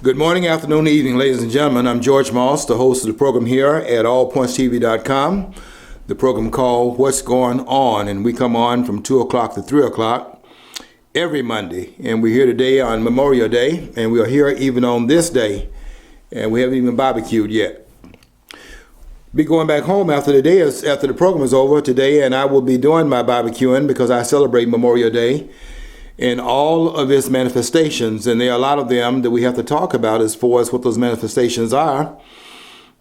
Good morning, afternoon, evening, ladies and gentlemen. I'm George Moss, the host of the program here at allpointstv.com. The program called What's Going On, and we come on from 2 o'clock to 3 o'clock every Monday. And we're here today on Memorial Day, and we are here even on this day, and we haven't even barbecued yet. Be going back home after the program is over today, and I will be doing my barbecuing because I celebrate Memorial Day in all of its manifestations, and there are a lot of them that we have to talk about as far as what those manifestations are.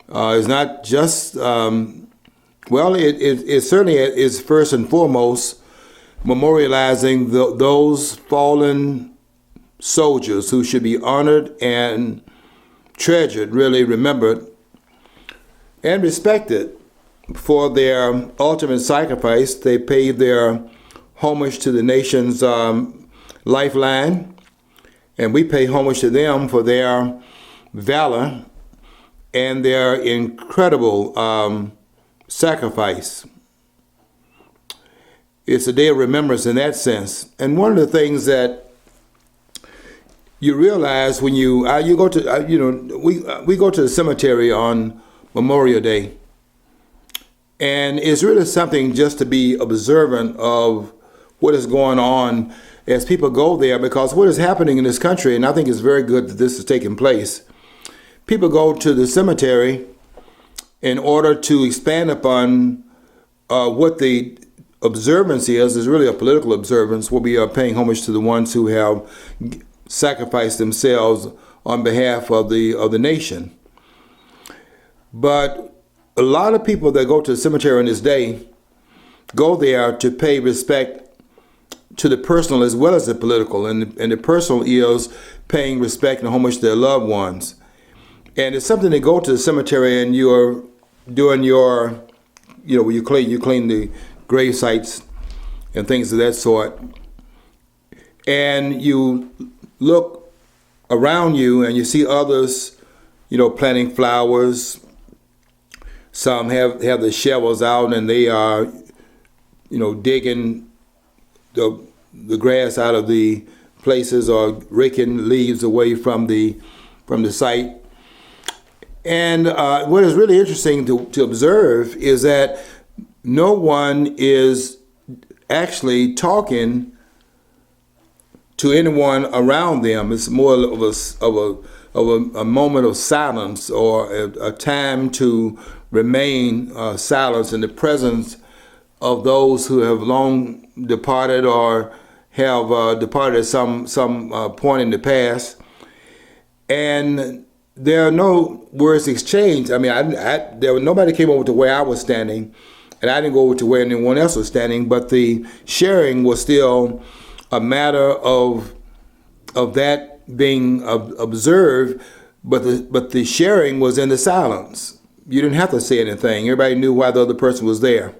It's not just, it certainly is first and foremost memorializing those fallen soldiers who should be honored and treasured, really remembered and respected for their ultimate sacrifice. They paid their homage to the nation's lifeline, and we pay homage to them for their valor and their incredible sacrifice. It's a day of remembrance in that sense. And one of the things that you realize when you go to we go to the cemetery on Memorial Day, and it's really something just to be observant of what is going on as people go there, because what is happening in this country, and I think it's very good that this is taking place, people go to the cemetery in order to expand upon what the observance is really a political observance, where we are paying homage to the ones who have sacrificed themselves on behalf of the nation. But a lot of people that go to the cemetery on this day go there to pay respect to the personal as well as the political, and the personal is paying respect and homage to their loved ones. And it's something to go to the cemetery and you're doing your, when you clean the grave sites and things of that sort, and you look around you and you see others, planting flowers. Some have the shovels out and they are, digging the grass out of the places or raking leaves away from the site. And what is really interesting to observe is that no one is actually talking to anyone around them. It's more of a moment of silence, or a time to remain silent in the presence of those who have long departed or have departed at some point in the past. And there are no words exchanged. I mean, nobody came over to where I was standing, and I didn't go over to where anyone else was standing, but the sharing was still a matter of that being observed, but the sharing was in the silence. You didn't have to say anything. Everybody knew why the other person was there.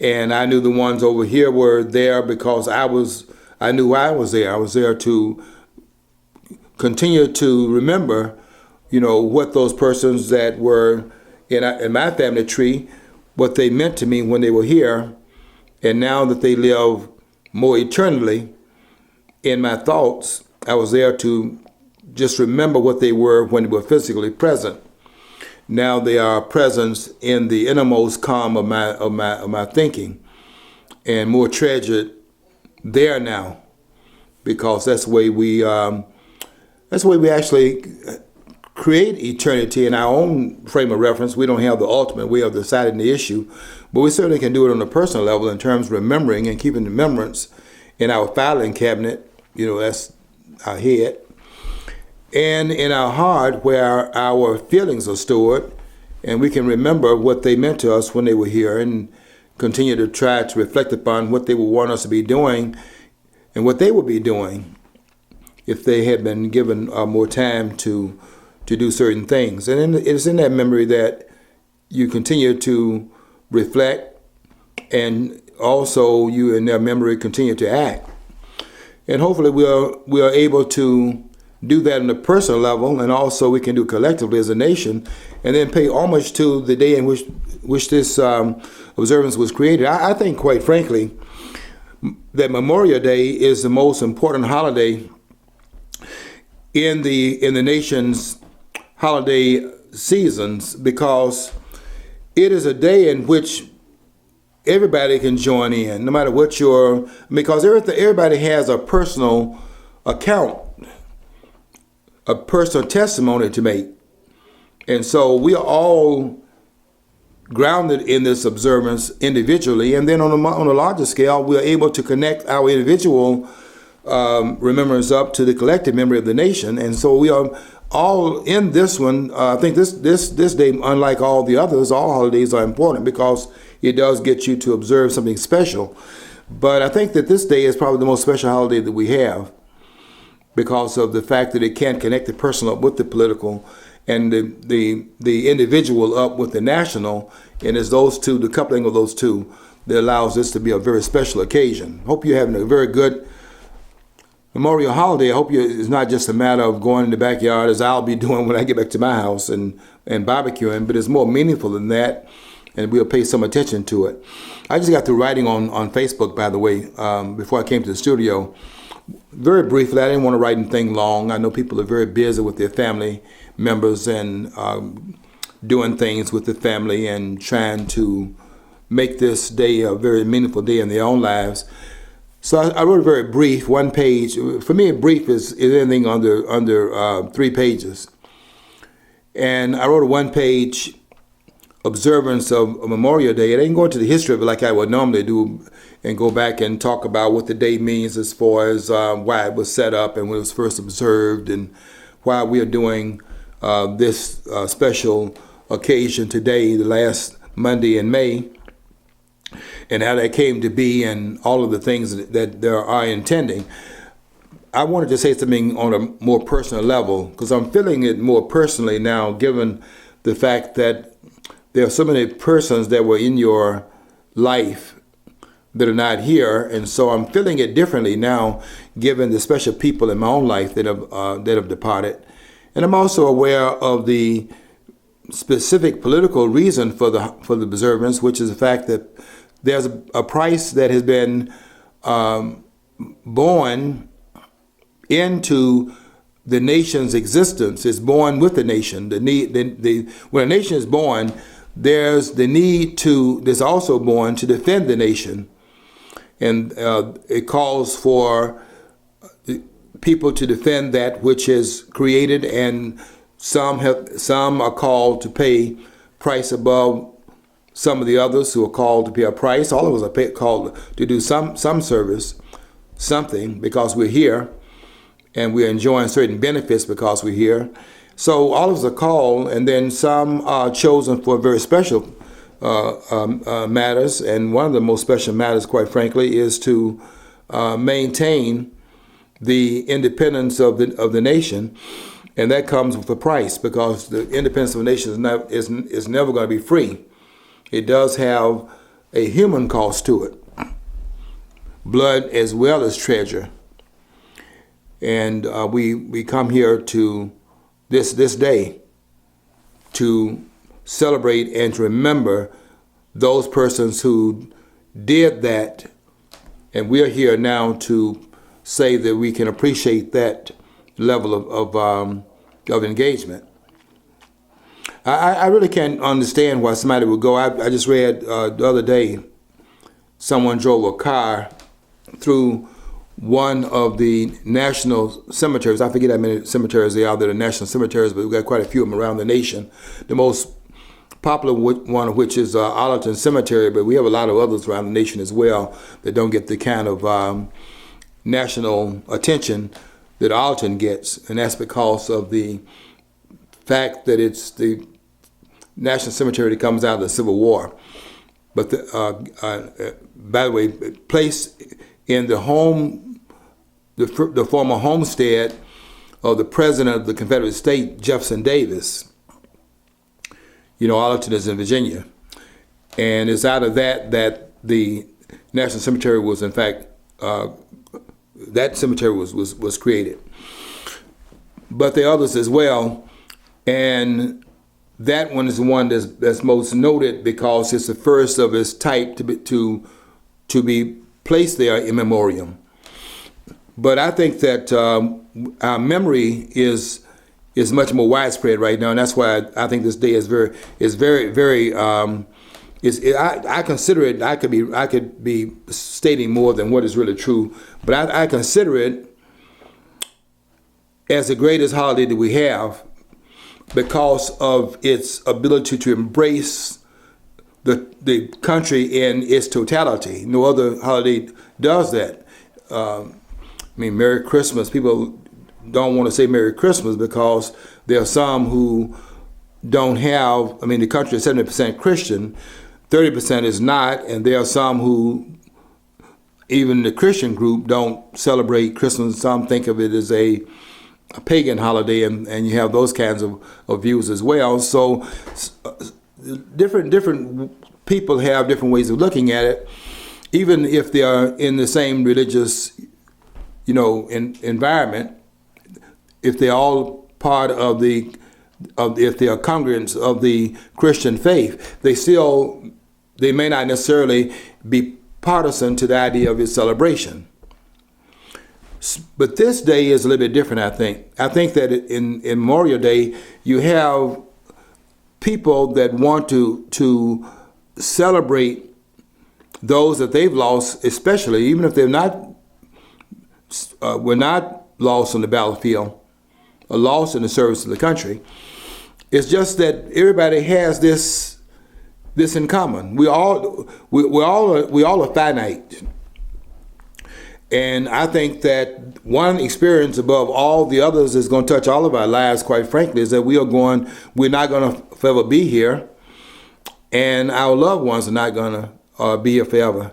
And I knew the ones over here were there because I knew why I was there. I was there to continue to remember, what those persons that were in my family tree, what they meant to me when they were here. And now that they live more eternally in my thoughts, I was there to just remember what they were when they were physically present. Now they are present in the innermost calm of my thinking, and more treasured there now, because that's the way we actually create eternity in our own frame of reference. We don't have the ultimate way of deciding the issue, but we certainly can do it on a personal level in terms of remembering and keeping remembrance in our filing cabinet. That's our head. And in our heart, where our feelings are stored, and we can remember what they meant to us when they were here, and continue to try to reflect upon what they would want us to be doing and what they would be doing if they had been given more time to do certain things. And it's in that memory that you continue to reflect, and also you in their memory continue to act. And hopefully we are able to do that on a personal level, and also we can do collectively as a nation, and then pay homage to the day in which this observance was created. I think, quite frankly, that Memorial Day is the most important holiday in the nation's holiday seasons, because it is a day in which everybody can join in, no matter what because everybody has a personal account, a personal testimony to make. And so we are all grounded in this observance individually, and then on a larger scale, we are able to connect our individual remembrance up to the collective memory of the nation. And so we are all in this one. I think this day, unlike all the others, all holidays are important because it does get you to observe something special. But I think that this day is probably the most special holiday that we have, because of the fact that it can connect the personal up with the political, and the individual up with the national, and it's those two, the coupling of those two, that allows this to be a very special occasion. Hope you're having a very good Memorial holiday. I hope it's not just a matter of going in the backyard, as I'll be doing when I get back to my house, and barbecuing, but it's more meaningful than that, and we'll pay some attention to it. I just got through writing on Facebook, by the way, before I came to the studio. Very briefly, I didn't want to write anything long. I know people are very busy with their family members and doing things with the family and trying to make this day a very meaningful day in their own lives. So I wrote a very brief, one page. For me, a brief is anything under 3 pages. And I wrote a one-page observance of Memorial Day. I didn't go into the history of it like I would normally do and go back and talk about what the day means as far as why it was set up and when it was first observed, and why we are doing this special occasion today, the last Monday in May, and how that came to be, and all of the things that there are intending. I wanted to say something on a more personal level, because I'm feeling it more personally now, given the fact that there are so many persons that were in your life that are not here, and so I'm feeling it differently now, given the special people in my own life that have departed. And I'm also aware of the specific political reason for the observance, which is the fact that there's a price that has been born into the nation's existence. It's born with the nation. When a nation is born, there's the need that's also born to defend the nation. And it calls for people to defend that which is created, and some are called to pay price above some of the others who are called to pay a price. All of us are called to do some service, something, because we're here, and we're enjoying certain benefits because we're here. So all of us are called, and then some are chosen for very special matters. And one of the most special matters, quite frankly, is to maintain the independence of the nation, and that comes with a price, because the independence of a nation is never going to be free. It does have a human cost to it, blood as well as treasure. And we come here to this day to celebrate and to remember those persons who did that, and we are here now to say that we can appreciate that level of engagement. I really can't understand why somebody would go. I just read the other day, someone drove a car through one of the national cemeteries. I forget how many cemeteries there are that are national cemeteries, but we've got quite a few of them around the nation. The most popular one of which is Arlington Cemetery, but we have a lot of others around the nation as well that don't get the kind of national attention that Arlington gets, and that's because of the fact that it's the national cemetery that comes out of the Civil War. But by the way, placed in the former homestead of the president of the Confederate State, Jefferson Davis. You know, Arlington is in Virginia, and it's out of that the National Cemetery was, in fact, that cemetery was created. But there are others as well, and that one is the one that's most noted because it's the first of its type to be placed there in memoriam. But I think that our memory is much more widespread right now, and that's why I think this day is very. I consider it. I could be stating more than what is really true, but I consider it as the greatest holiday that we have because of its ability to embrace the country in its totality. No other holiday does that. Merry Christmas. People don't want to say Merry Christmas because there are some who don't have, the country is 70% Christian, 30% is not, and there are some who, even the Christian group, don't celebrate Christmas. Some think of it as a pagan holiday, and you have those kinds of views as well. So different people have different ways of looking at it, even if they are in the same religious, environment. If they're all part of if they are congregants of the Christian faith, they may not necessarily be partisan to the idea of its celebration. But this day is a little bit different, I think. I think that in Memorial Day, you have people that want to celebrate those that they've lost, especially, even if they're not, were not lost on the battlefield, or lost in the service of the country. It's just that everybody has this in common. We all are finite. And I think that one experience above all the others is going to touch all of our lives, quite frankly, is that we're not going to forever be here, and our loved ones are not going to be here forever.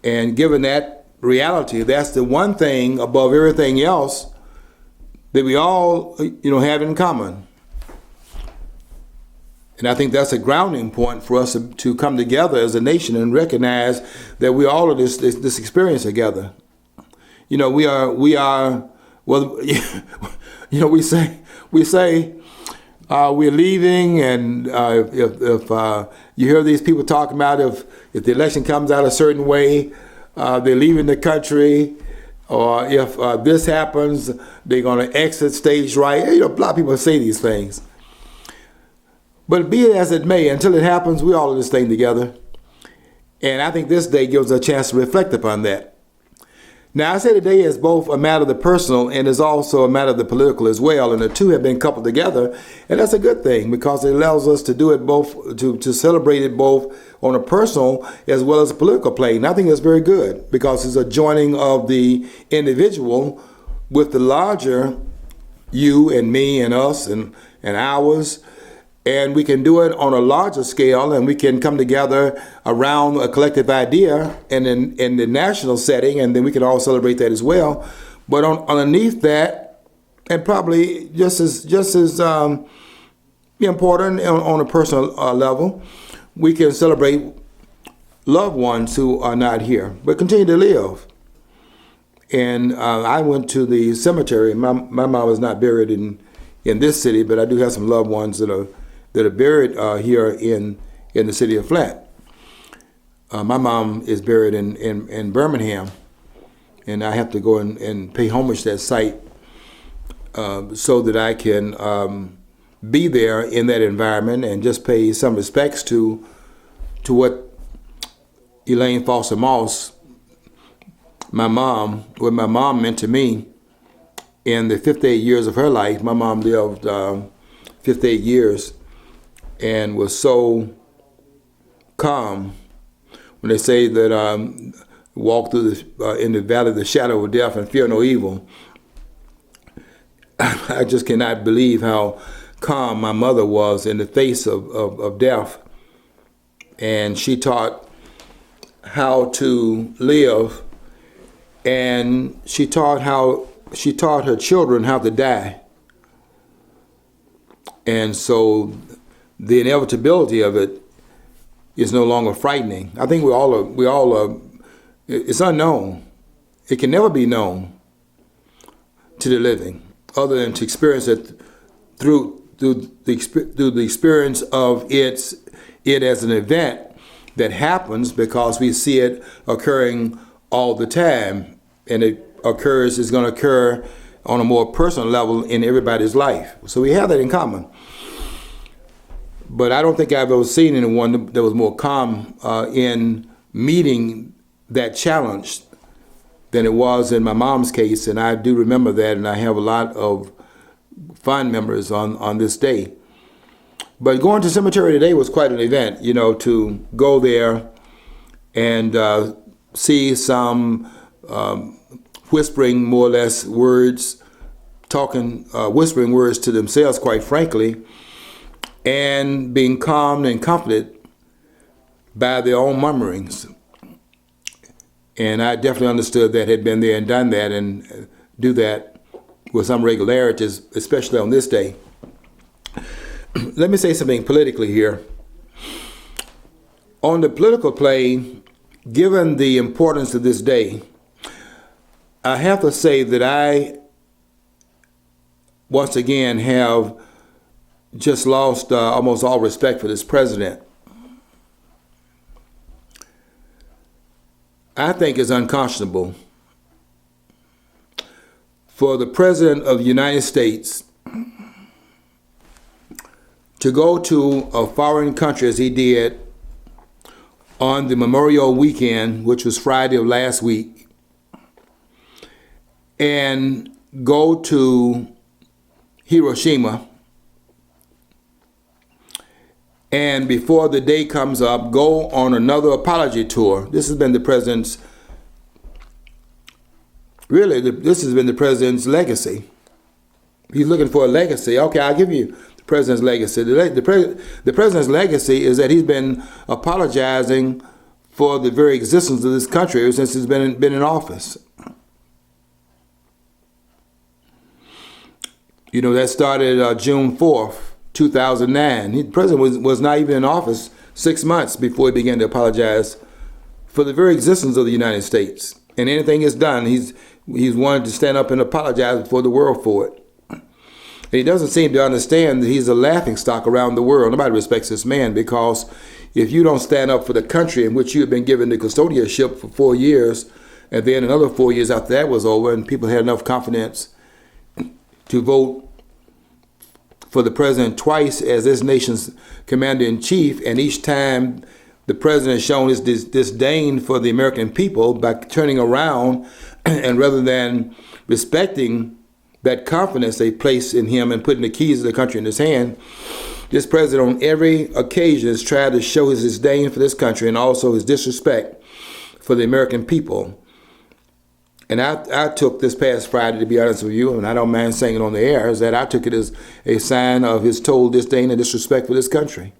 And given that reality, that's the one thing above everything else that we all, have in common. And I think that's a grounding point for us to come together as a nation and recognize that we all are this experience together. We are. Well, we say we're leaving, and if you hear these people talking about if the election comes out a certain way, they're leaving the country, or if this happens, they're going to exit stage right. A lot of people say these things. But be it as it may, until it happens, we're all in this thing together. And I think this day gives us a chance to reflect upon that. Now, I say today is both a matter of the personal and is also a matter of the political as well. And the two have been coupled together. And that's a good thing because it allows us to do it both, to celebrate it both on a personal as well as a political plane. And I think that's very good because it's a joining of the individual with the larger you and me and us and ours. And we can do it on a larger scale, and we can come together around a collective idea and in the national setting, and then we can all celebrate that as well. But underneath that, and probably just as important on a personal level, we can celebrate loved ones who are not here, but continue to live. And I went to the cemetery. My mom is not buried in this city, but I do have some loved ones that are buried here in the city of Flint. My mom is buried in Birmingham, and I have to go and pay homage to that site so that I can be there in that environment and just pay some respects to what Elaine Foster Moss, what my mom meant to me in the 58 years of her life. My mom lived 58 years. And was so calm when they say that walk through in the valley of the shadow of death and fear no evil. I just cannot believe how calm my mother was in the face of death. And she taught how to live, and she taught her children how to die. And so the inevitability of it is no longer frightening. I think we all are. It's unknown. It can never be known to the living, other than to experience it through the experience of it as an event that happens because we see it occurring all the time, and it occurs is going to occur on a more personal level in everybody's life. So we have that in common. But I don't think I've ever seen anyone that was more calm in meeting that challenge than it was in my mom's case. And I do remember that, and I have a lot of fond memories on this day. But going to cemetery today was quite an event, to go there and see some whispering more or less words, whispering words to themselves, quite frankly, and being calmed and comforted by their own murmurings. And I definitely understood that, had been there and done that, and do that with some regularities, especially on this day. Let me say something politically here. On the political plane, given the importance of this day, I have to say that I, once again, have just lost almost all respect for this president. I think it's unconscionable for the President of the United States to go to a foreign country as he did on the Memorial Weekend, which was Friday of last week, and go to Hiroshima, and before the day comes up, go on another apology tour. This has been the president's, this has been the president's legacy. He's looking for a legacy. Okay, I'll give you the president's legacy. The president's legacy is that he's been apologizing for the very existence of this country ever since he's been in office. That started June 4th. 2009. The president was not even in office 6 months before he began to apologize for the very existence of the United States. And anything he's done, he's wanted to stand up and apologize before the world for it. And he doesn't seem to understand that he's a laughingstock around the world. Nobody respects this man, because if you don't stand up for the country in which you have been given the custodianship for 4 years, and then another 4 years after that was over, and people had enough confidence to vote for the president twice as this nation's commander-in-chief, and each time the president has shown his disdain for the American people by turning around and rather than respecting that confidence they place in him and putting the keys of the country in his hand, this president on every occasion has tried to show his disdain for this country and also his disrespect for the American people. And I took this past Friday, to be honest with you, and I don't mind saying it on the air, is that I took it as a sign of his total disdain and disrespect for this country.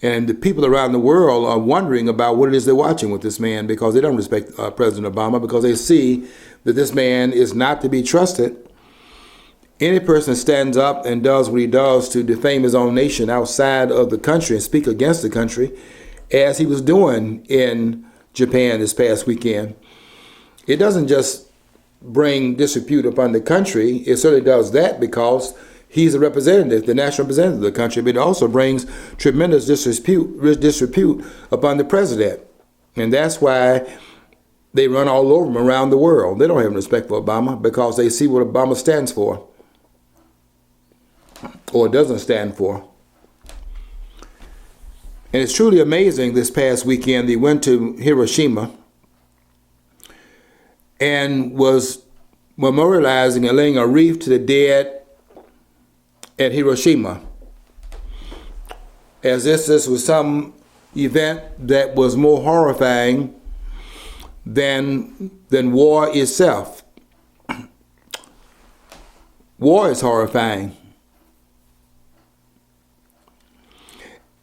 And the people around the world are wondering about what it is they're watching with this man, because they don't respect President Obama, because they see that this man is not to be trusted. Any person stands up and does what he does to defame his own nation outside of the country and speak against the country, as he was doing in Japan this past weekend. It doesn't just bring disrepute upon the country. It certainly does that because he's a representative, the national representative of the country, but it also brings tremendous disrepute upon the president. And that's why they run all over him around the world. They don't have respect for Obama because they see what Obama stands for or doesn't stand for. And it's truly amazing this past weekend they went to Hiroshima and was memorializing and laying a wreath to the dead at Hiroshima, as if this was some event that was more horrifying than war itself. War is horrifying.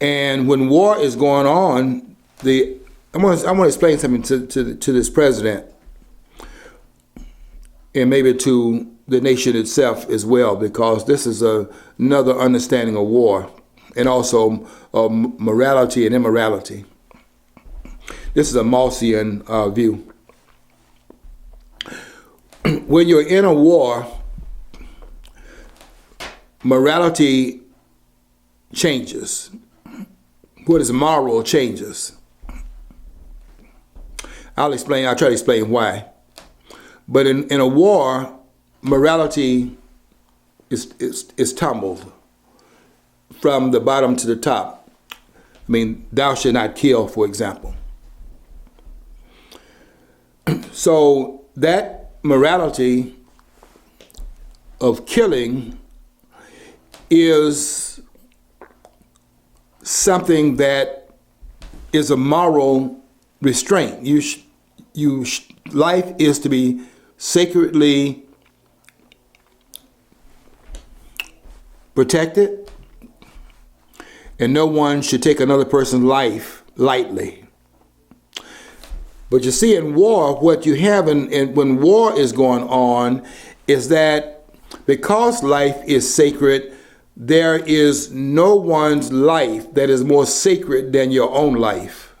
And when war is going on, I want to explain something to this president, and maybe to the nation itself as well, because this is another understanding of war and also morality and immorality. This is a Malthusian view. When you're in a war, morality changes. What is moral changes. I'll try to explain why. But in a war, morality is tumbled from the bottom to the top. I mean, thou shalt not kill, for example. So that morality of killing is something that is a moral restraint. Life is to be sacredly protected, and no one should take another person's life lightly. But you see, in war, what you have when war is going on is that because life is sacred, there is no one's life that is more sacred than your own life.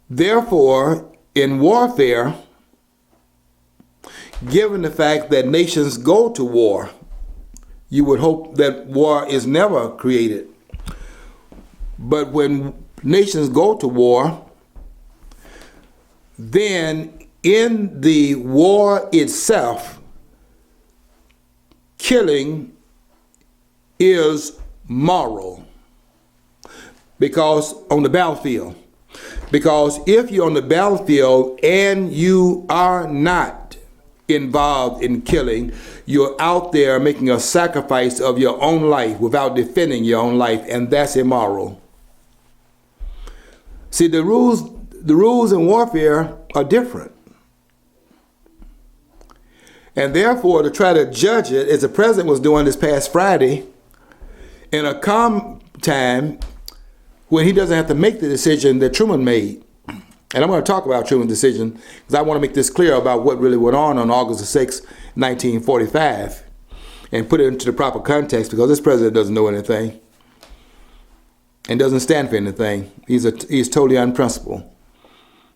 Therefore, in warfare, given the fact that nations go to war, you would hope that war is never created. But when nations go to war, then in the war itself, killing is moral. Because on the battlefield, because if you're on the battlefield and you are not involved in killing, you're out there making a sacrifice of your own life without defending your own life, and that's immoral. See, the rules in warfare are different. And therefore, to try to judge it, as the president was doing this past Friday, in a calm time, when he doesn't have to make the decision that Truman made. And I'm going to talk about Truman's decision because I want to make this clear about what really went on August the 6th, 1945, and put it into the proper context, because this president doesn't know anything and doesn't stand for anything. He's totally unprincipled.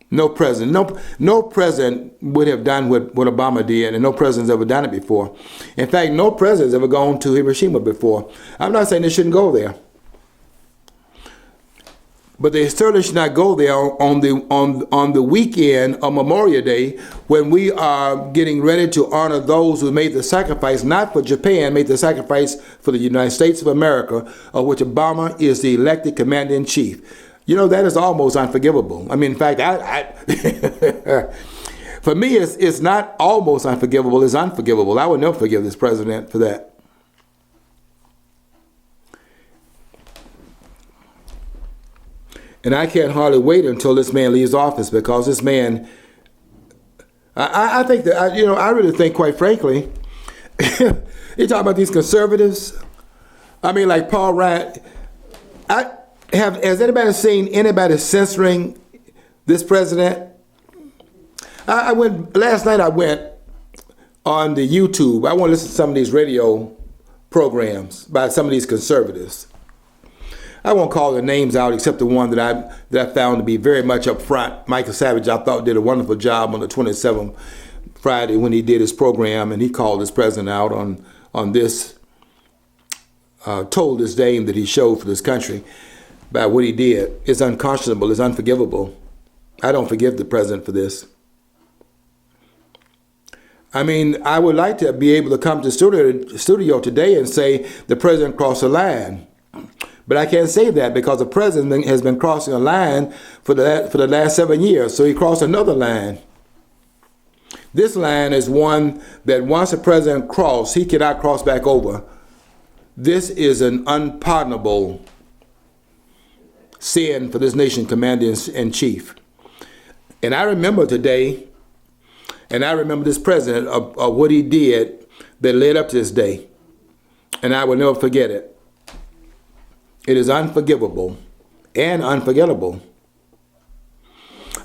No president would have done what Obama did, and no president's ever done it before. In fact, no president's ever gone to Hiroshima before. I'm not saying they shouldn't go there, but they certainly should not go there on the weekend of Memorial Day, when we are getting ready to honor those who made the sacrifice, not for Japan, made the sacrifice for the United States of America, of which Obama is the elected commander-in-chief. You know, that is almost unforgivable. I mean, in fact, for me, it's not almost unforgivable, it's unforgivable. I would never forgive this president for that. And I can't hardly wait until this man leaves office, because this man, I think that, I really think, quite frankly, you talk about these conservatives. I mean, like Paul Ryan, has anybody seen anybody censoring this president? Last night I went on the YouTube. I want to listen to some of these radio programs by some of these conservatives. I won't call their names out, except the one that I found to be very much up front. Michael Savage, I thought, did a wonderful job on the 27th Friday when he did his program, and he called his president out on this, told this dame that he showed for this country about what he did. It's unconscionable, it's unforgivable. I don't forgive the president for this. I mean, I would like to be able to come to the studio today and say the president crossed a line. But I can't say that, because the president has been crossing a line for the last 7 years. So he crossed another line. This line is one that once the president crossed, he cannot cross back over. This is an unpardonable sin for this nation commander-in-chief. And I remember today, and I remember this president of what he did that led up to this day. And I will never forget it. It is unforgivable and unforgettable.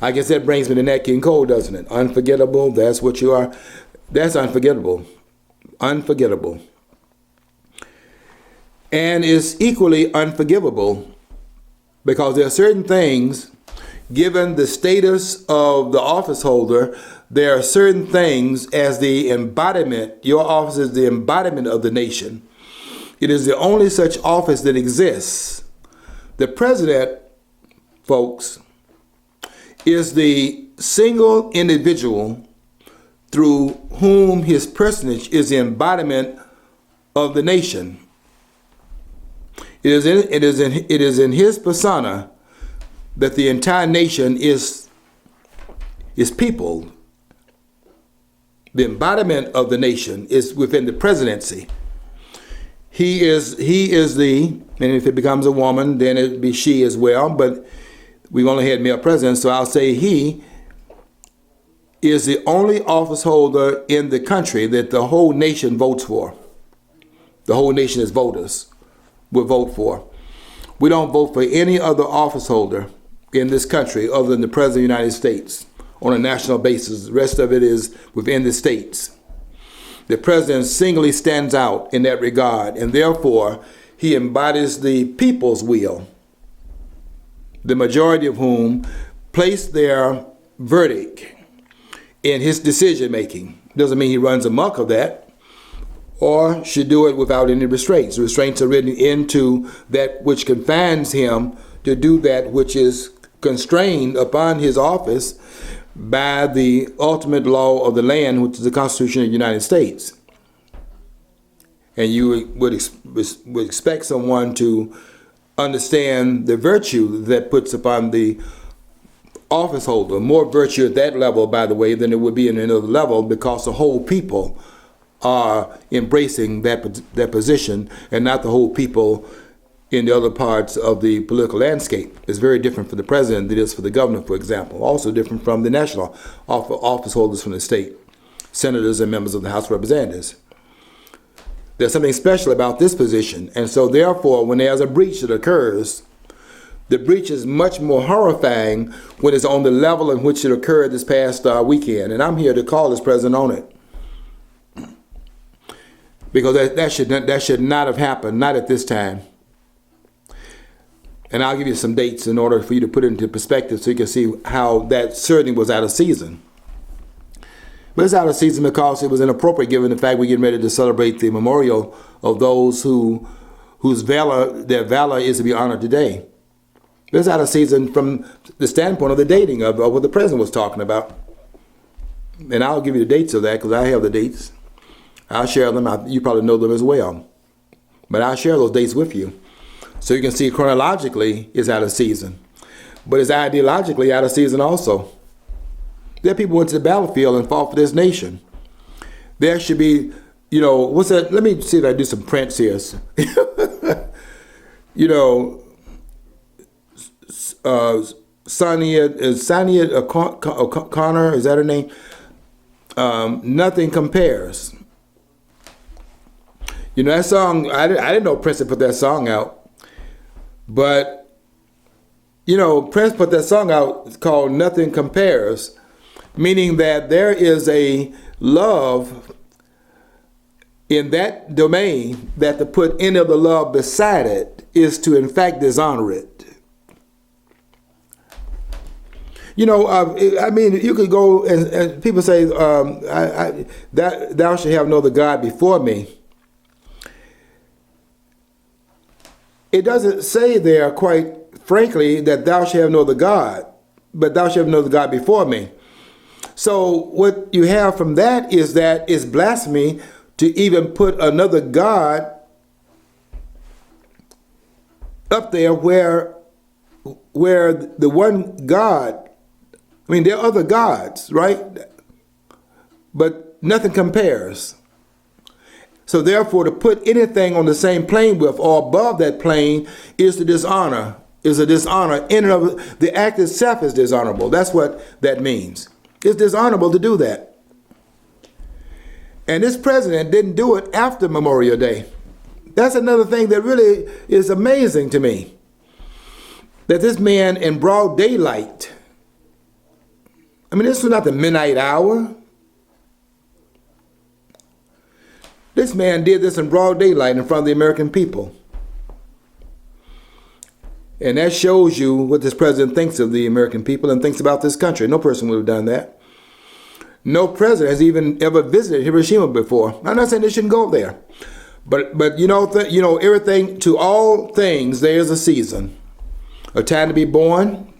I guess that brings me to Nat King Cole, doesn't it? Unforgettable, that's what you are. That's unforgettable. Unforgettable. And it's equally unforgivable, because there are certain things, given the status of the office holder, there are certain things as the embodiment, your office is the embodiment of the nation. It is the only such office that exists. The president, folks, is the single individual through whom his personage is the embodiment of the nation. It is in his persona that the entire nation is peopled. The embodiment of the nation is within the presidency. He is the, and if it becomes a woman, then it'd be she as well, but we've only had male presidents, so I'll say he is the only office holder in the country that the whole nation votes for. The whole nation as voters will vote for. We don't vote for any other office holder in this country other than the President of the United States on a national basis. The rest of it is within the states. The President singly stands out in that regard, and therefore he embodies the people's will, the majority of whom place their verdict in his decision making. Doesn't mean he runs amok of that or should do it without any restraints. The restraints are written into that which confines him to do that which is constrained upon his office by the ultimate law of the land, which is the Constitution of the United States. And you would expect someone to understand the virtue that puts upon the office holder, more virtue at that level, by the way, than it would be in another level, because the whole people are embracing that position and not the whole people in the other parts of the political landscape. It's very different for the president than it is for the governor, for example. Also different from the national office holders from the state, senators and members of the House of Representatives. There's something special about this position, and so therefore when there's a breach that occurs, the breach is much more horrifying when it's on the level in which it occurred this past weekend. And I'm here to call this president on it. Because that should not have happened, not at this time. And I'll give you some dates in order for you to put it into perspective so you can see how that certainly was out of season. But it's out of season because it was inappropriate given the fact we're getting ready to celebrate the memorial of those whose their valor is to be honored today. It's out of season from the standpoint of the dating of what the president was talking about. And I'll give you the dates of that because I have the dates. I'll share them. You probably know them as well. But I'll share those dates with you. So you can see chronologically it's out of season. But it's ideologically out of season also. There are people who went to the battlefield and fought for this nation. There should be, what's that? Let me see if I do some prints here. Sonia O'Connor, is that her name? Nothing Compares. That song, I didn't know Prince had put that song out. But, Prince put that song out called Nothing Compares, meaning that there is a love in that domain that to put any of the love beside it is to, in fact, dishonor it. You could go and people say, thou shalt have no other God before me. It doesn't say there, quite frankly, that thou shalt have no other God, but thou shalt have no other God before me. So what you have from that is it's blasphemy to even put another God up there where the one God, there are other gods, right? But nothing compares. So therefore, to put anything on the same plane with or above that plane is a dishonor. In and of the act itself is dishonorable. That's what that means. It's dishonorable to do that. And this president didn't do it after Memorial Day. That's another thing that really is amazing to me. That this man in broad daylight, this was not the midnight hour. This man did this in broad daylight in front of the American people. And that shows you what this president thinks of the American people and thinks about this country. No person would have done that. No president has even ever visited Hiroshima before. I'm not saying they shouldn't go there. But everything, to all things, there's a season. A time to be born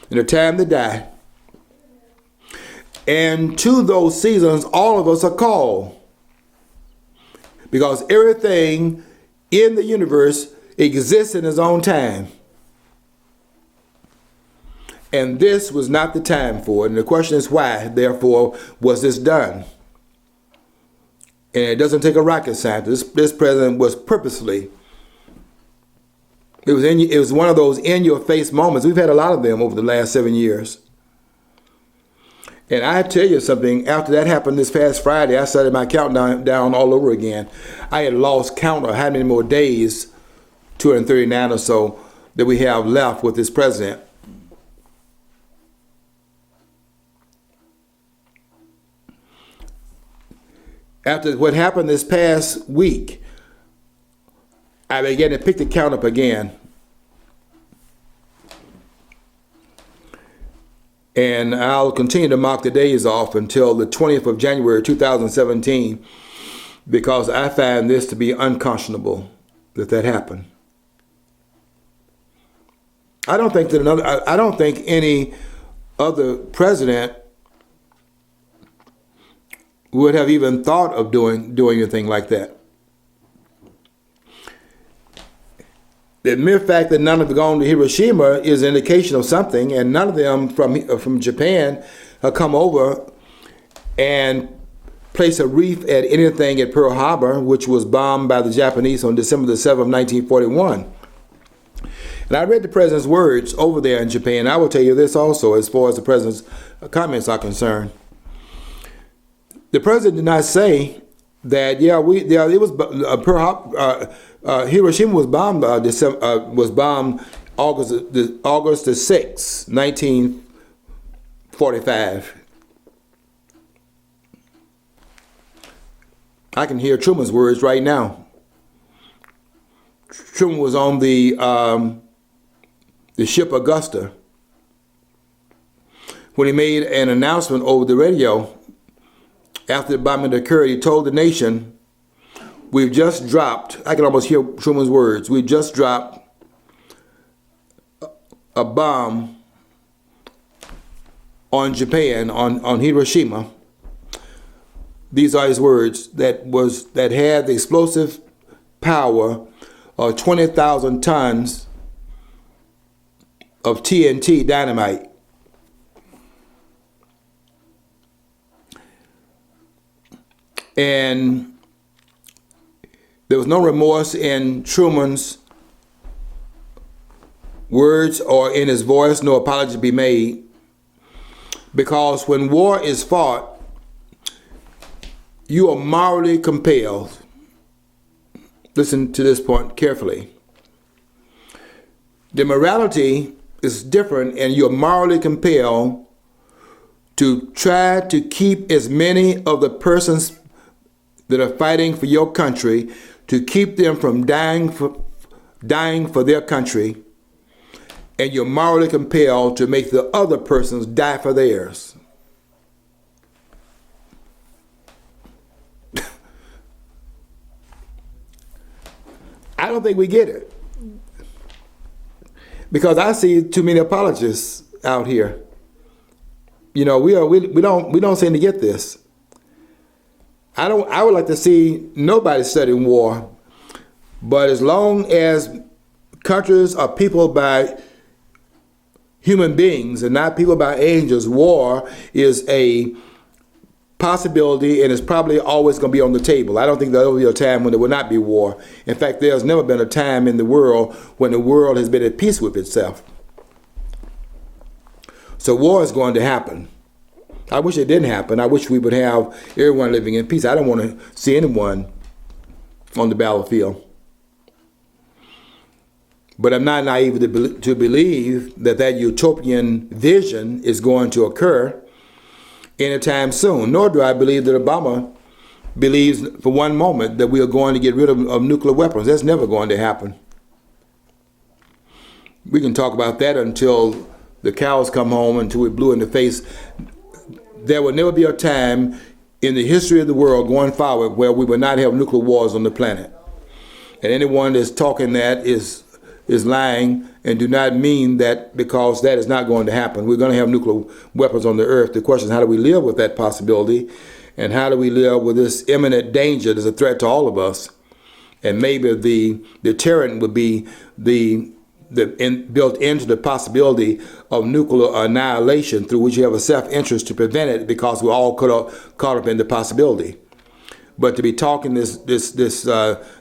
and a time to die. And to those seasons, all of us are called. Because everything in the universe exists in its own time. And this was not the time for it. And the question is why, therefore, was this done? And it doesn't take a rocket scientist. This president was purposely. It was one of those in-your-face moments. We've had a lot of them over the last 7 years. And I tell you something, after that happened this past Friday, I started my countdown down all over again. I had lost count of how many more days, 239 or so, that we have left with this president. After what happened this past week, I began to pick the count up again. And I'll continue to mark the days off until the 20th of January 2017, because I find this to be unconscionable that happened. I don't think any other president would have even thought of doing anything like that. The mere fact that none of them gone to Hiroshima is an indication of something, and none of them from Japan have come over and placed a wreath at anything at Pearl Harbor, which was bombed by the Japanese on December the 7th, 1941. And I read the president's words over there in Japan. I will tell you this also, as far as the president's comments are concerned. The president did not say that Hiroshima was bombed August the 6th, 1945. I can hear Truman's words right now. Truman was on the ship Augusta when he made an announcement over the radio. After the bombing occurred, he told the nation, we've just dropped, I can almost hear Truman's words, we've just dropped a bomb on Japan, on Hiroshima. These are his words, that had the explosive power of 20,000 tons of TNT dynamite. And there was no remorse in Truman's words or in his voice, no apology to be made. Because when war is fought, you are morally compelled. Listen to this point carefully. The morality is different, and you're morally compelled to try to keep as many of the persons that are fighting for your country, to keep them from dying for their country, and you're morally compelled to make the other persons die for theirs. I don't think we get it, because I see too many apologists out here. You know, we don't seem to get this. I would like to see nobody studying war, but as long as countries are peopled by human beings and not peopled by angels, war is a possibility, and it's probably always going to be on the table. I don't think there will be a time when there will not be war. In fact, there's never been a time in the world when the world has been at peace with itself. So war is going to happen. I wish it didn't happen. I wish we would have everyone living in peace. I don't want to see anyone on the battlefield. But I'm not naive to believe that utopian vision is going to occur anytime soon. Nor do I believe that Obama believes for one moment that we are going to get rid of nuclear weapons. That's never going to happen. We can talk about that until the cows come home, until we're blue in the face. There will never be a time in the history of the world going forward where we will not have nuclear wars on the planet. And anyone that's talking that is is lying, and do not mean that because that is not going to happen. We're going to have nuclear weapons on the earth. The question is, how do we live with that possibility? And how do we live with this imminent danger that's a threat to all of us? And maybe the deterrent would be built into the possibility of nuclear annihilation, through which you have a self-interest to prevent it, because we're all caught up in the possibility. But to be talking this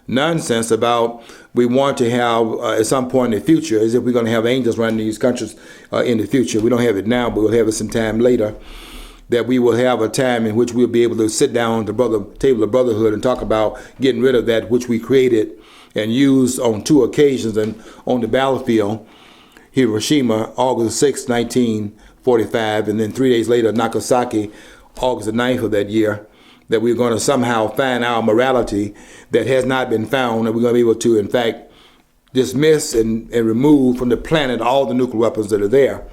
nonsense about we want to have at some point in the future, as if we're going to have angels running these countries in the future. We don't have it now, but we'll have it some time later. That we will have a time in which we'll be able to sit down at the table of brotherhood and talk about getting rid of that which we created and used on 2 occasions and on the battlefield, Hiroshima, August 6, 1945, and then 3 days later, Nagasaki, August the 9th of that year, that we're going to somehow find our morality that has not been found, and we're going to be able to, in fact, dismiss and remove from the planet all the nuclear weapons that are there,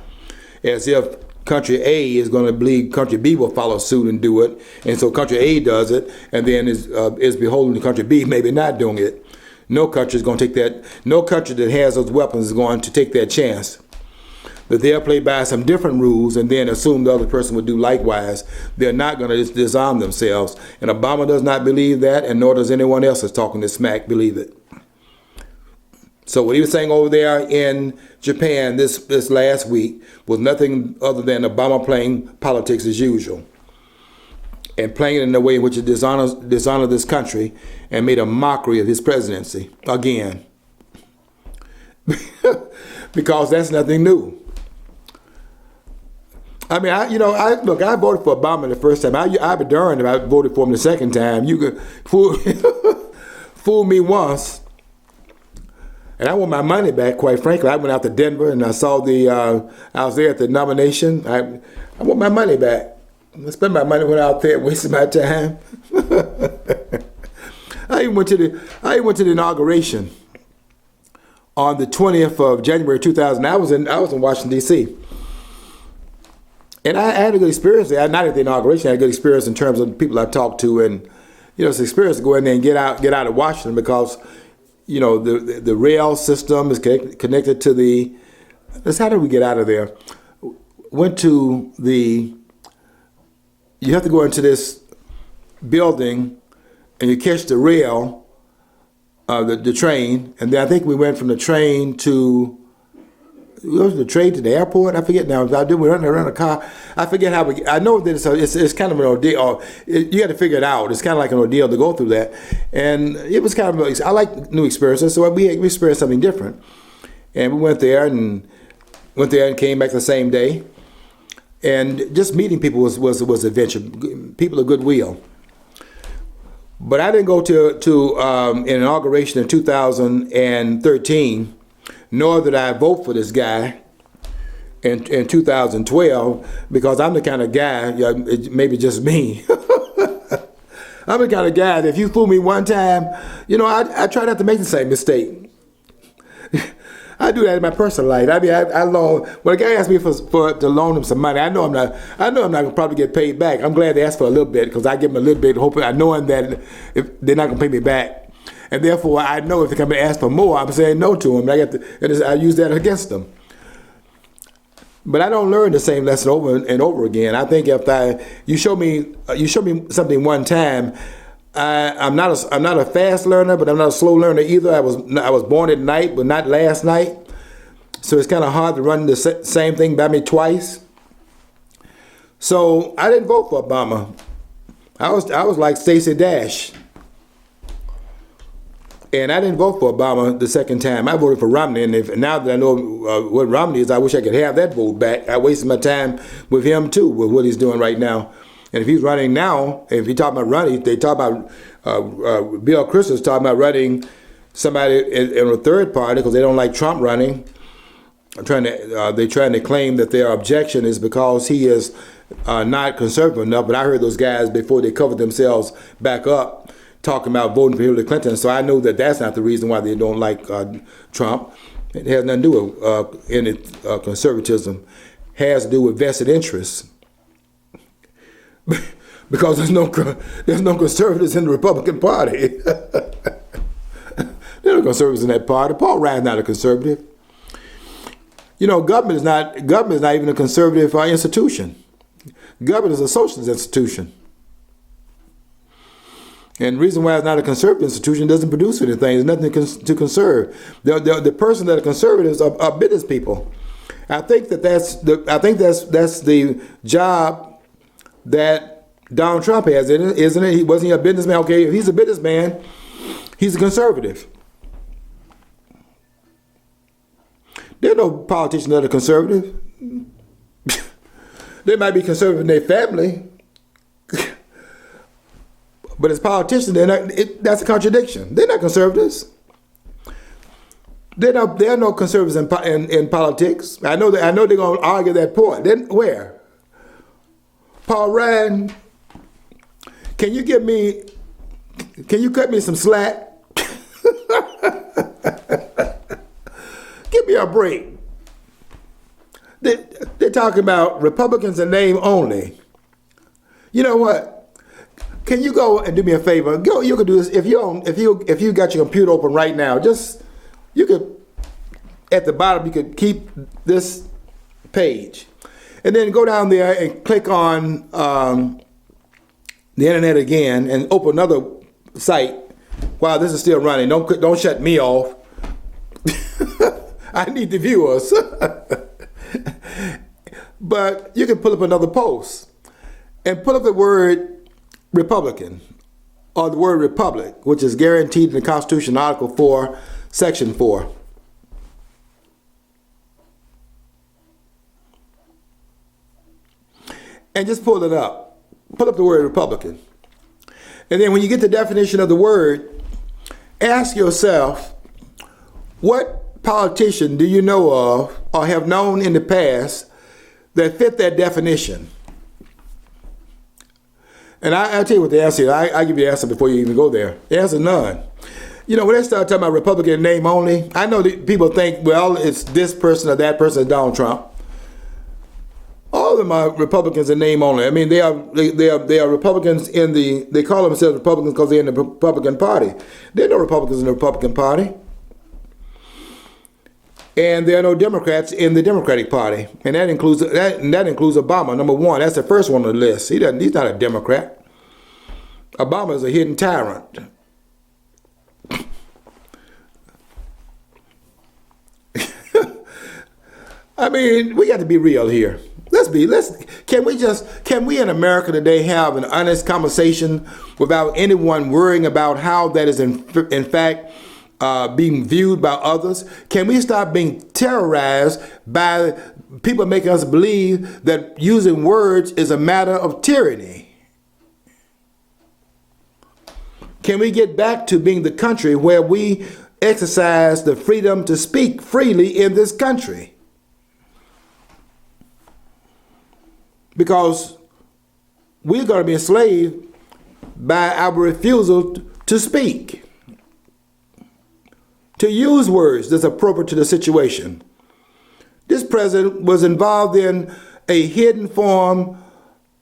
as if country A is going to believe country B will follow suit and do it, and so country A does it, and then is beholden to country B maybe not doing it. No country is going to take that. No country that has those weapons is going to take that chance. That they'll play by some different rules and then assume the other person would do likewise. They're not going to disarm themselves. And Obama does not believe that, and nor does anyone else that's talking this smack believe it. So what he was saying over there in Japan this last week was nothing other than Obama playing politics as usual, and playing it in a way in which it dishonored this country and made a mockery of his presidency again. Because that's nothing new. I mean, I voted for Obama the first time. I'd be darned if I voted for him the second time. You could fool me once, and I want my money back. Quite frankly, I went out to Denver and I saw I was there at the nomination. I want my money back. I spent my money, went out there, wasted my time. I even went to the inauguration on the 20th of January 2000. I was in Washington D.C. and I had a good experience there. Not at the inauguration, I had a good experience in terms of the people I talked to, and it's an experience to go in there and get out of Washington, because the rail system is connected to the. How did we get out of there? Went to the. You have to go into this building, and you catch the rail, the train, and then I think we went from the train to the airport. I forget now. We run around a car. I forget how we. I know that it's kind of an ordeal. You got to figure it out. It's kind of like an ordeal to go through that, and it was kind of. I like new experiences, so we experienced something different, and we went there and came back the same day. And just meeting people was an adventure. People of goodwill. But I didn't go to an inauguration in 2013, nor did I vote for this guy in 2012, because I'm the kind of guy, maybe just me. I'm the kind of guy that if you fool me one time, I try not to make the same mistake. I do that in my personal life. I mean, I loan. When a guy asks me to loan him some money, I know I'm not gonna probably get paid back. I'm glad they ask for a little bit, because I give them a little bit, hoping, knowing that if they're not gonna pay me back, and therefore I know if they come and ask for more, I'm saying no to them. And I use that against them. But I don't learn the same lesson over and over again. I think if you show me something one time. I'm not a fast learner, but I'm not a slow learner either. I was born at night, but not last night. So it's kind of hard to run the same thing by me twice. So I didn't vote for Obama. I was like Stacey Dash, and I didn't vote for Obama the second time. I voted for Romney, and now that I know what Romney is, I wish I could have that vote back. I wasted my time with him too, with what he's doing right now. And if he's running now, if he talk about running, they talk about Bill Kristol's talking about running somebody in a third party because they don't like Trump running. They're trying to claim that their objection is because he is not conservative enough. But I heard those guys before they covered themselves back up talking about voting for Hillary Clinton. So I know that that's not the reason why they don't like Trump. It has nothing to do with any conservatism. It has to do with vested interests. Because there's no conservatives in the Republican Party. There are no no conservatives in that party. Paul Ryan's not a conservative. You know, government is not even a conservative institution. Government is a socialist institution. And the reason why it's not a conservative institution, it doesn't produce anything. There's nothing to conserve. The person that are conservatives are business people. I think that's the job that Donald Trump has, isn't it? Wasn't he a businessman? Okay, if he's a businessman, he's a conservative. There are no politicians that are conservative. They might be conservative in their family, but as politicians, that's a contradiction. They're not conservatives. There are no conservatives in politics. I know they're going to argue that point. Then where? Paul Ryan, can you cut me some slack? Give me a break. They're talking about Republicans in name only. You know what? Can you go and do me a favor? Go. You could do this if you got your computer open right now. You could at the bottom. You could keep this page, and then go down there and click on the internet again and open another site while this is still running. Don't shut me off. I need the viewers. But you can pull up another post and put up the word Republican or the word Republic, which is guaranteed in the Constitution, Article 4, Section 4. And just pull it up. Pull up the word Republican. And then when you get the definition of the word, ask yourself, what politician do you know of or have known in the past that fit that definition? And I'll tell you what the answer is. I'll give you the answer before you even go there. The answer is none. You know, when they start talking about Republican name only, I know that people think, well, it's this person or that person, Donald Trump. All of them are Republicans in name only. I mean, they are Republicans they call themselves Republicans because they're in the Republican Party. There are no Republicans in the Republican Party. And there are no Democrats in the Democratic Party, and that includes Obama. Number one, that's the first one on the list. He's not a Democrat. Obama is a hidden tyrant. I mean, we got to be real here. Can we in America today have an honest conversation without anyone worrying about how that is in fact being viewed by others? Can we stop being terrorized by people making us believe that using words is a matter of tyranny? Can we get back to being the country where we exercise the freedom to speak freely in this country? Because we're going to be enslaved by our refusal to speak, to use words that's appropriate to the situation. This president was involved in a hidden form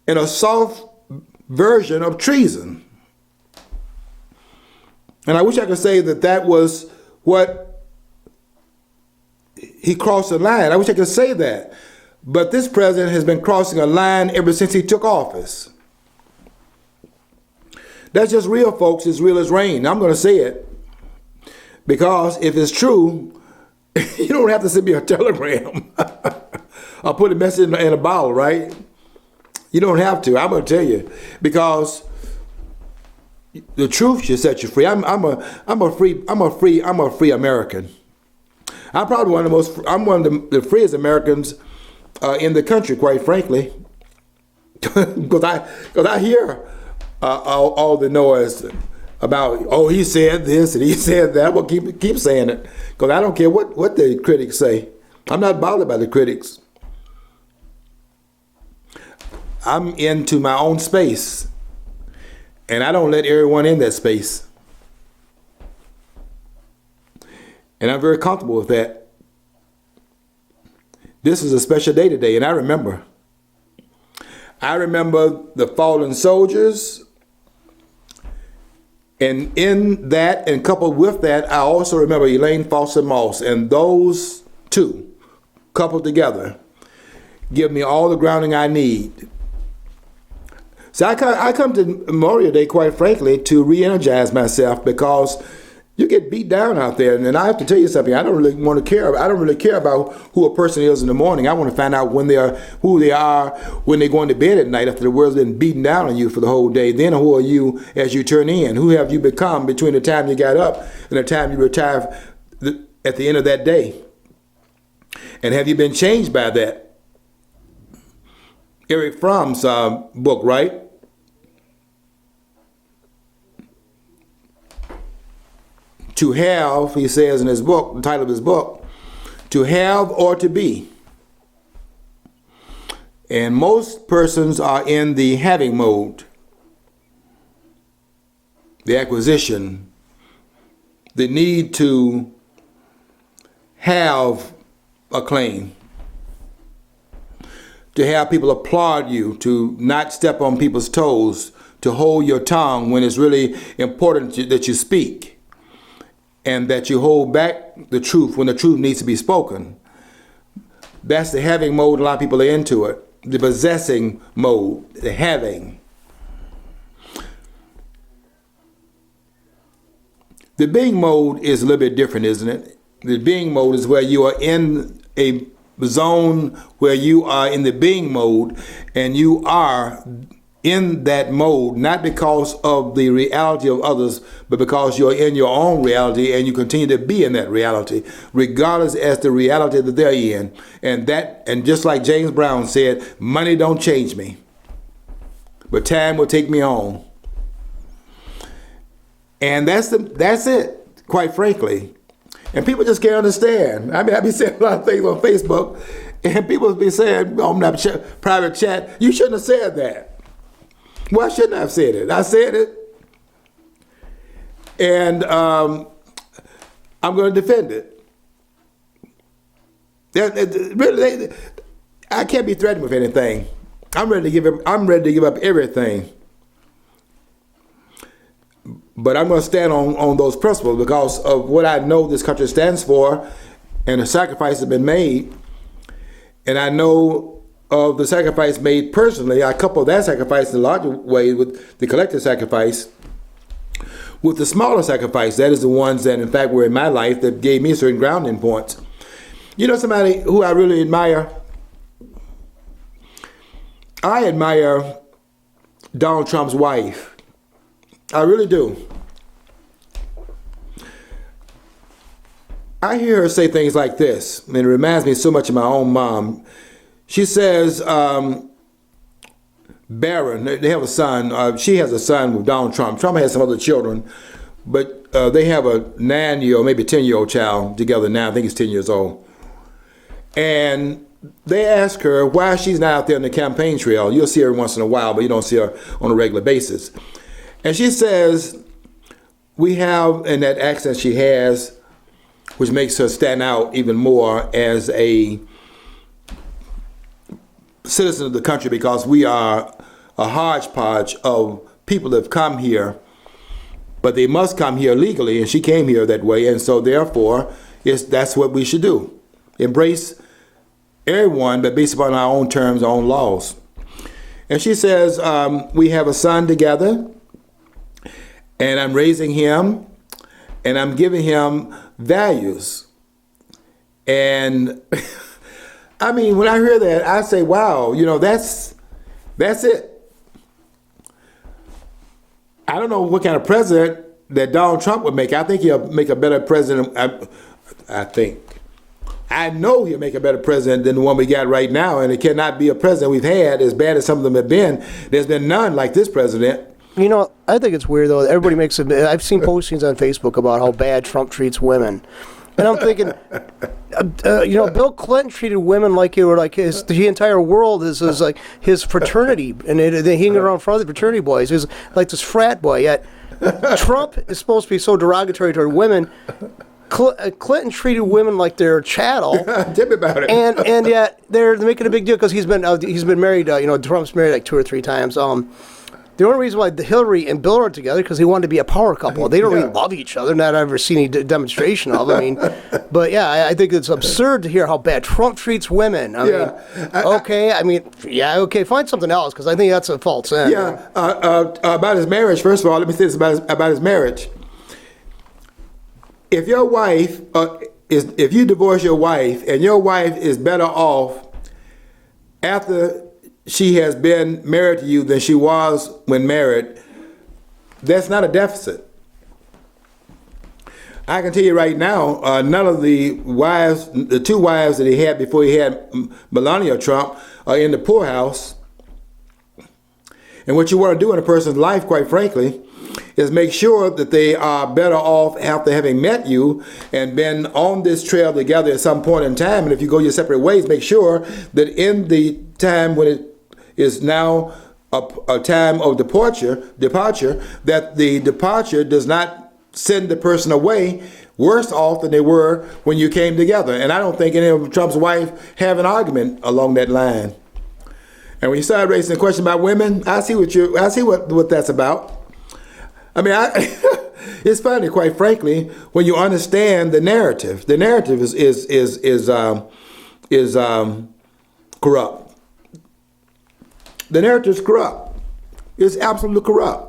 and a soft version of treason. And I wish I could say that was what he crossed the line. I wish I could say that. But this president has been crossing a line ever since he took office. That's just real, folks. It's real as rain. I'm going to say it. Because if it's true, you don't have to send me a telegram. I'll put a message in a bottle, right? You don't have to. I'm going to tell you. Because the truth should set you free. I'm a free American. I'm probably one of the freest Americans in the country, quite frankly, because I hear all the noise about, oh, he said this and he said that. Well, keep saying it, because I don't care what the critics say. I'm not bothered by the critics. I'm into my own space, and I don't let everyone in that space. And I'm very comfortable with that. This is a special day today, and I remember the fallen soldiers And in that, and coupled with that, I also remember Elaine Foster Moss, and those two, coupled together, give me all the grounding I need. So I come to Memorial Day, quite frankly, to re-energize myself, because you get beat down out there. And I have to tell you something, I don't really care about who a person is in the morning. I want to find out who they are when they're going to bed at night, after the world's been beating down on you for the whole day. Then who are you as you turn in? Who have you become between the time you got up and the time you retire at the end of that day? And have you been changed by that? Eric Fromm's book, right? To have, he says in his book, the title of his book, to have or to be. And most persons are in the having mode, the acquisition, the need to have a claim, to have people applaud you, to not step on people's toes, to hold your tongue when it's really important that you speak, and that you hold back the truth when the truth needs to be spoken. That's the having mode. A lot of people are into it. The possessing mode, the having. The being mode is a little bit different, isn't it? The being mode is where you are in a zone where you are in the being mode, and you are in that mode, not because of the reality of others, but because you're in your own reality, and you continue to be in that reality, regardless as the reality that they're in. And just like James Brown said, money don't change me, but time will take me on. And that's it, quite frankly. And people just can't understand. I mean, I be saying a lot of things on Facebook, and people be saying on that private chat, you shouldn't have said that. Well, I shouldn't have said it. I said it, and I'm going to defend it. Really, I can't be threatened with anything. I'm ready to give up everything. But I'm going to stand on those principles because of what I know this country stands for, and the sacrifice has been made. And I know of the sacrifice made personally. I couple that sacrifice in a larger way with the collective sacrifice, with the smaller sacrifice. That is the ones that, in fact, were in my life that gave me certain grounding points. You know, somebody who I really admire? I admire Donald Trump's wife. I really do. I hear her say things like this, and it reminds me so much of my own mom. She says, Barron, they have a son. She has a son with Donald Trump. Trump has some other children, but they have a 9-year-old, maybe 10-year-old child together now. I think he's 10 years old. And they ask her why she's not out there on the campaign trail. You'll see her once in a while, but you don't see her on a regular basis. And she says, we have, in that accent she has, which makes her stand out even more as a citizen of the country, because we are a hodgepodge of people that have come here, but they must come here legally, and she came here that way, and so therefore that's what we should do. Embrace everyone, but based upon our own terms, our own laws. And she says, we have a son together, and I'm raising him, and I'm giving him values. And I mean, when I hear that, I say, wow, you know, that's it. I don't know what kind of president that Donald Trump would make. I think he'll make a better president. I know he'll make a better president than the one we got right now, and it cannot be a president we've had, as bad as some of them have been. There's been none like this president. You know, I think it's weird, though. Everybody makes it. I've seen postings on Facebook about how bad Trump treats women. And I'm thinking, you know, Bill Clinton treated women like they were like the entire world is like his fraternity. And they hang around front of the fraternity boys. He's like this frat boy. Yet Trump is supposed to be so derogatory toward women. Clinton treated women like they're chattel. Tell me about it. And yet they're making a big deal because he's been married. You know, Trump's married like 2 or 3 times. the only reason why Hillary and Bill are together because they wanted to be a power couple. They don't really love each other. Not ever seen any demonstration of. I mean, but yeah, I think it's absurd to hear how bad Trump treats women. I mean, okay, find something else because I think that's a false end. Yeah, about his marriage. First of all, let me say this about his marriage. If your wife if you divorce your wife and your wife is better off after she has been married to you than she was when married, that's not a deficit. I can tell you right now, none of the two wives that he had before he had Melania Trump are in the poorhouse. And what you want to do in a person's life, quite frankly, is make sure that they are better off after having met you and been on this trail together at some point in time. And if you go your separate ways, make sure that in the time when it is now a time of departure, that the departure does not send the person away worse off than they were when you came together. And I don't think any of Trump's wife have an argument along that line. And when you start raising the question about women, I see what that's about. I mean, it's funny, quite frankly, when you understand the narrative. The narrative is corrupt. The narrative is corrupt. It's absolutely corrupt.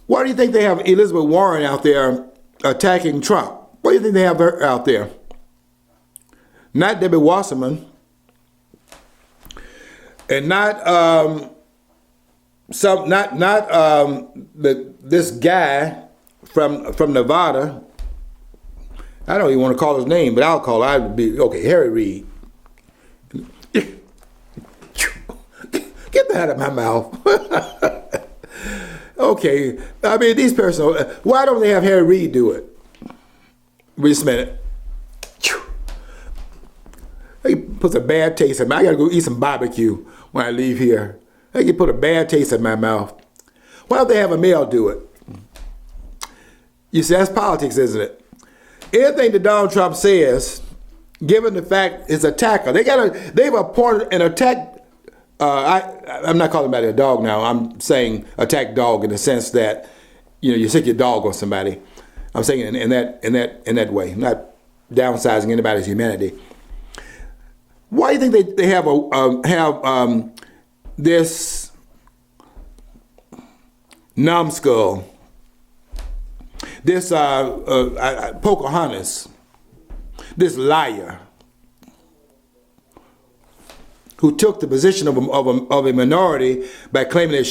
Why do you think they have Elizabeth Warren out there attacking Trump? Why do you think they have her out there? Not Debbie Wasserman, and not this guy from Nevada. I don't even want to call his name, but I'd be okay. Harry Reid. Get that out of my mouth. Okay, I mean these persons. Why don't they have Harry Reid do it? Just a minute. He puts a bad taste in me. I gotta go eat some barbecue when I leave here. They can put a bad taste in my mouth. Why don't they have a male do it? You see, that's politics, isn't it? Anything that Donald Trump says, given the fact it's attacker, they've appointed an attack. I'm not calling anybody a dog now. I'm saying attack dog in the sense that you sick your dog on somebody. I'm saying in that way, not downsizing anybody's humanity. Why do you think they have this numbskull, this Pocahontas, this liar, who took the position of a minority by claiming that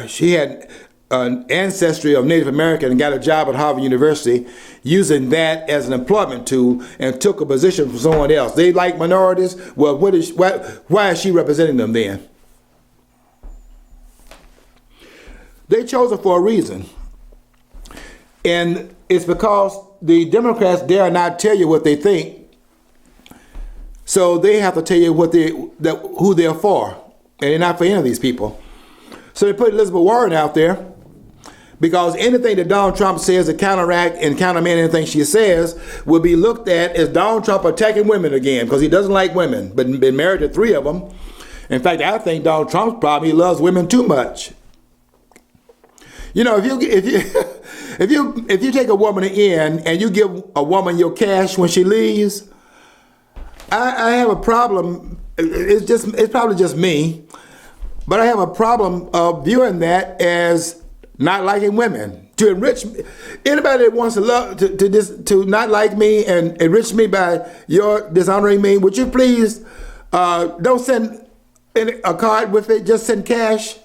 she had an ancestry of Native American and got a job at Harvard University, using that as an employment tool and took a position from someone else. They like minorities. Well, why is she representing them then? They chose her for a reason. And it's because the Democrats dare not tell you what they think. So they have to tell you who they're for. And they're not for any of these people. So they put Elizabeth Warren out there because anything that Donald Trump says to counteract and countermand anything she says will be looked at as Donald Trump attacking women again because he doesn't like women, but been married to 3 of them. In fact, I think Donald Trump's problem, he loves women too much. If you take a woman in and you give a woman your cash when she leaves, I have a problem. It's probably just me, but I have a problem of viewing that as not liking women, to enrich me. Anybody that wants to not like me and enrich me by your dishonoring me, would you please don't send a card with it, just send cash.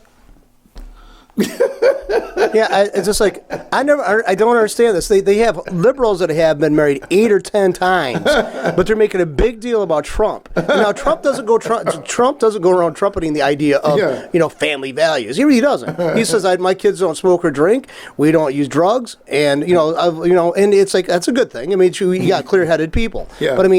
Yeah, it's just like I don't understand this. They have liberals that have been married 8 or 10 times, but they're making a big deal about Trump. Now Trump doesn't go around trumpeting the idea of family values. He really doesn't. He says my kids don't smoke or drink. We don't use drugs, and and it's like that's a good thing. I mean, you got clear-headed people. Yeah. But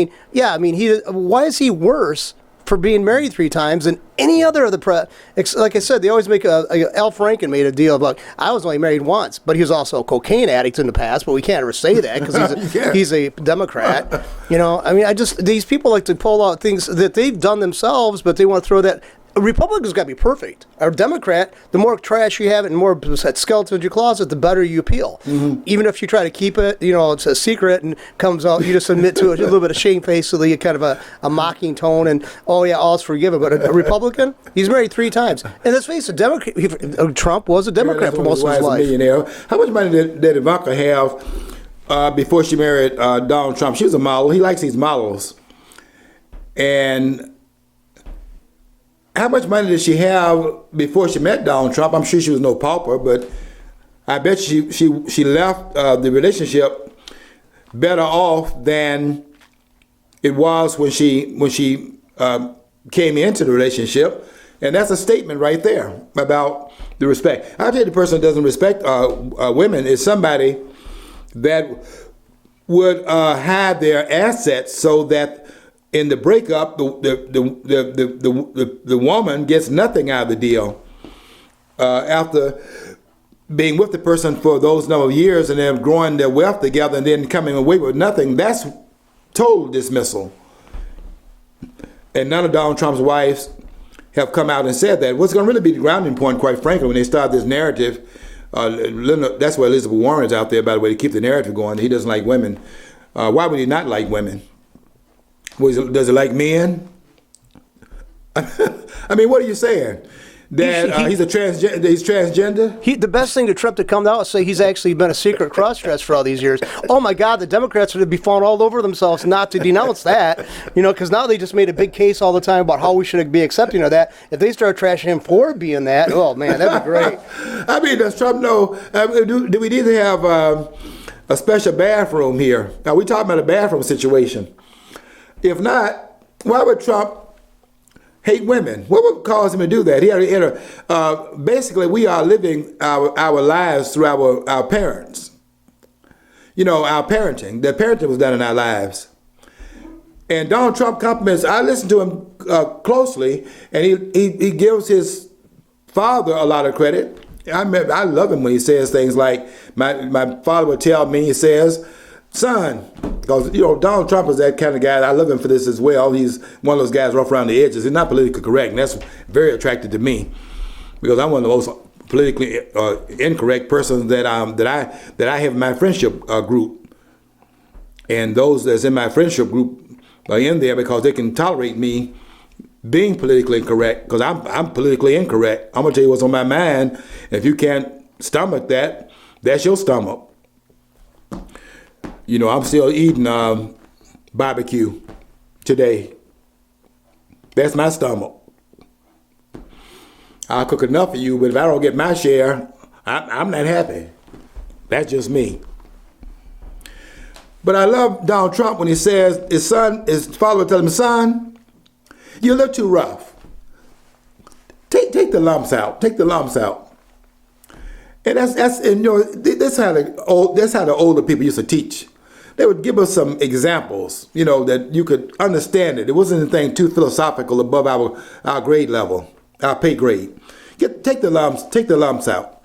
why is he worse for being married 3 times than any other of the like I said, they always make Al Franken made a deal of like, I was only married once, but he was also a cocaine addict in the past, but we can't ever say that because he's a Democrat. These people like to pull out things that they've done themselves, but they want to throw that A Republican's got to be perfect. A Democrat, the more trash you have and more skeletons in your closet, the better you appeal. Mm-hmm. Even if you try to keep it, it's a secret and comes out, you just admit to it, a little bit of shamefacedly, kind of a mocking tone, and all's forgiven. But a Republican, he's married 3 times. And let's face it, Trump was a Democrat for most of his life. Millionaire. How much money did Ivanka have before she married Donald Trump? She was a model. He likes these models. And how much money did she have before she met Donald Trump? I'm sure she was no pauper, but I bet she left the relationship better off than it was when she came into the relationship. And that's a statement right there about the respect. I'll tell you, the person that doesn't respect women is somebody that would hide their assets so that in the breakup, the woman gets nothing out of the deal. After being with the person for those number of years and then growing their wealth together and then coming away with nothing, that's total dismissal. And none of Donald Trump's wives have come out and said that. What's going to really be the grounding point, quite frankly, when they start this narrative, that's why Elizabeth Warren's out there, by the way, to keep the narrative going. He doesn't like women. Why would he not like women? Does he like men? I mean, what are you saying? That he's transgender? The best thing to Trump to come out and say he's actually been a secret crossdresser for all these years. Oh my God, the Democrats would be falling all over themselves not to denounce that, because now they just made a big case all the time about how we should be accepting of that. If they start trashing him for being that, oh man, that'd be great. I mean, does Trump know? Do we need to have a special bathroom here? Now, we're talking about a bathroom situation. If not, why would Trump hate women? What would cause him to do that? Basically, we are living our lives through our parents. Our parenting. The parenting was done in our lives. And Donald Trump compliments, I listen to him closely, and he gives his father a lot of credit. I love him when he says things like, my father would tell me, he says, son, because Donald Trump is that kind of guy. I love him for this as well. He's one of those guys rough around the edges. He's not politically correct, and that's very attractive to me, because I'm one of the most politically incorrect persons that I have in my friendship group, and those that's in my friendship group are in there because they can tolerate me being politically incorrect, because I'm politically incorrect. I'm gonna tell you what's on my mind. If you can't stomach that, that's your stomach. I'm still eating barbecue today. That's my stomach. I'll cook enough for you, but if I don't get my share, I'm not happy. That's just me. But I love Donald Trump when he says his father would tell him, son, you look too rough. Take the lumps out. Take the lumps out. And that's how the older people used to teach. They would give us some examples, that you could understand it. It wasn't anything too philosophical above our grade level, our pay grade. Take the lumps out.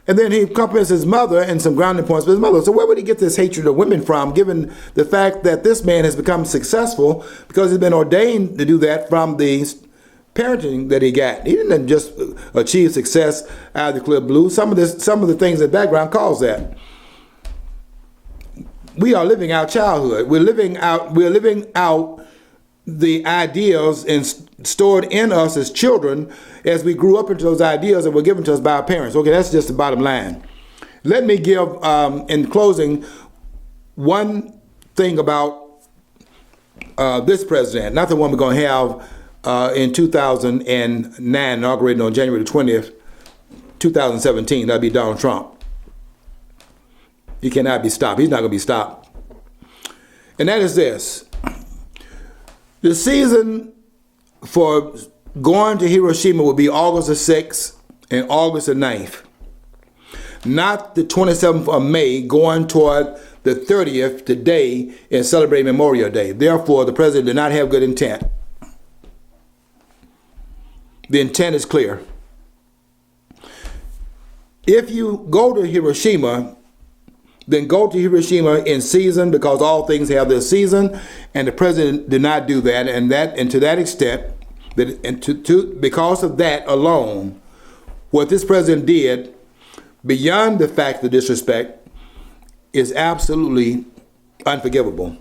And then he compliments his mother and some grounding points for his mother. So where would he get this hatred of women from, given the fact that this man has become successful because he's been ordained to do that from the parenting that he got? He didn't just achieve success out of the clear blue. Some of the things in the background cause that. We are living our childhood. We're living out the ideals stored in us as children as we grew up into those ideals that were given to us by our parents. Okay, that's just the bottom line. Let me give, in closing, one thing about this president, not the one we're going to have in 2009, inaugurated on January the 20th, 2017. That'll be Donald Trump. He cannot be stopped. He's not going to be stopped. And that is this. The season for going to Hiroshima will be August the 6th and August the 9th. Not the 27th of May, going toward the 30th today and celebrating Memorial Day. Therefore, the president did not have good intent. The intent is clear. If you go to Hiroshima, then go to Hiroshima in season, because all things have their season, and the president did not do that. And to that extent, Because of that alone, what this president did, beyond the fact of disrespect, is absolutely unforgivable.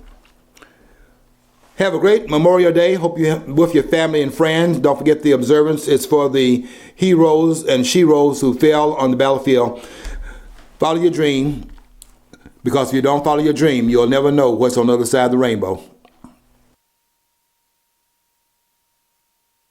Have a great Memorial Day. Hope you with your family and friends. Don't forget the observance is for the heroes and sheroes who fell on the battlefield. Follow your dream, because if you don't follow your dream, you'll never know what's on the other side of the rainbow.